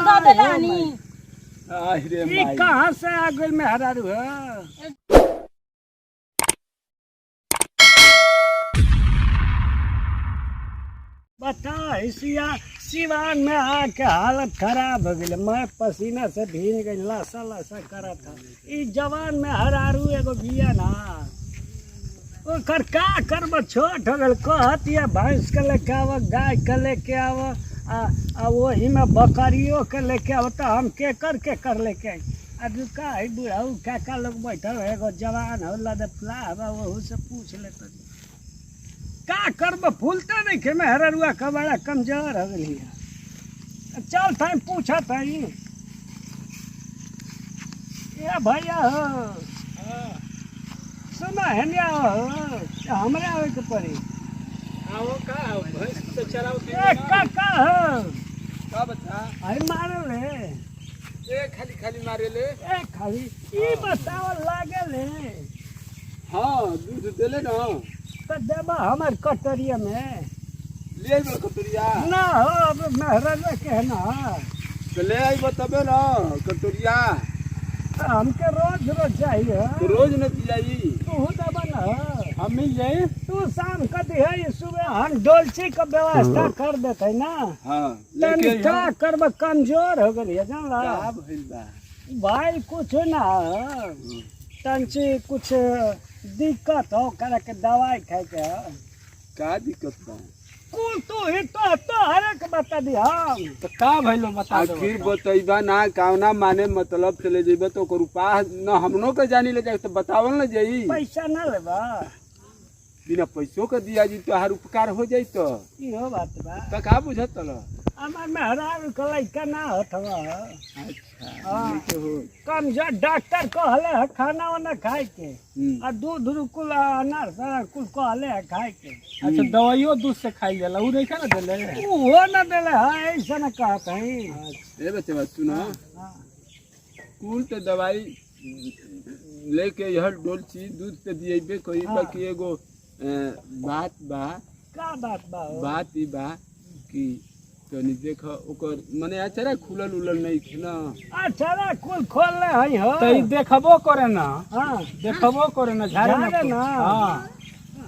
दूध दे लानी अरे ये माई कहाँ से आ गइल में हरारू है? बता इसिया सिवान में आके हालत खराब हो गई। मैं पसीना से भीग गई, लसा लसा करा था। ई जवान में हरारू एगो बिया ना, ओकर का करब, छोट हो गल। कहतिया भैंस के लेके आव, गाय के लेके आव, आ वही में बकरियों के लेके आव, तो हम के कर लेके आई। अभी का है बुढ़ाऊ काका लोग बैठल है, एगो जवान हो लदफला हवा, वहू से पूछ लेते का करब। फूलते नहीं खे में हररुआ का बड़ा कमजोर हो गई है। चल था पूछा था ये भैया हो सुना है नहीं हो हमारे आवे के पड़ी आओ का भैंस तो चराओ का हो का बता आई मारे ले ए खाली खाली मारे ले खाली ई बताव लागे ले। हां दूध देले ना तो देबा हमार कटोरिया में ले बड़ कटोरिया ना हो, अब मेहरा के है ना, तो ले आई बताबे ना कटोरिया। तो हमके रोज रोज चाहिए। तो रोज न पिलाई तू देबा ना, हम मिल जाए। तू शाम का दिहाई सुबह हम डोलची का व्यवस्था कर देते ना। हां तन लेके क्या करब, कमजोर हो गई है जानला का भइल बा भाई। कुछ ना तंची कुछ दिक्कत हो करे के दवाई खाए के का दिक्कत बा कुल तू ही तो हर एक बता दी हम। तो का भइलो बता दो। आखिर बतइबा ना कावना माने मतलब चले जेबे तो ओकर उपाय न हमनो के जानी ले जाए तो बतावल न जाई। पैसा ना लेबा, बिना पैसों के दिया जी तो हर उपकार हो जाई। तो इहो बात बा। तो का बुझत ल हमार मेहरारू के लइका ना हथवा। अच्छा हाँ। ठीक हो कमजोर डॉक्टर कहले है खाना वाना खाए के, और दूध कुल अनार सारा कुल कहले है खाए के। अच्छा दवाइयो दूध से खाई जाला उ नहीं ना देले वो न देले है, ऐसा न कहत है। ए बच्चे बात सुनो कुल तो दवाई लेके यह डोलची दूध पे दिएबे कोई बाकी एगो बात बा। का बात बा हो? बात ई बा कि तनी देख ओकर माने अचारा खुलल उलल नहीं थे ना। अच्छा कुल खोल ले हई हो तो ई देखबो करे ना। हां देखबो करे ना झाड़े ना। हां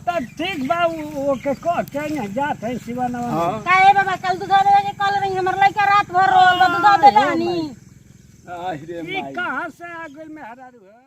तो ठीक बा, ओके को के जात है सिवाना। काहे बाबा कल दूध दे के कल रही हमर लइका रात भर रोल दूध दे लानी। अरे ई माई कहां से आ गइल में हरारू है?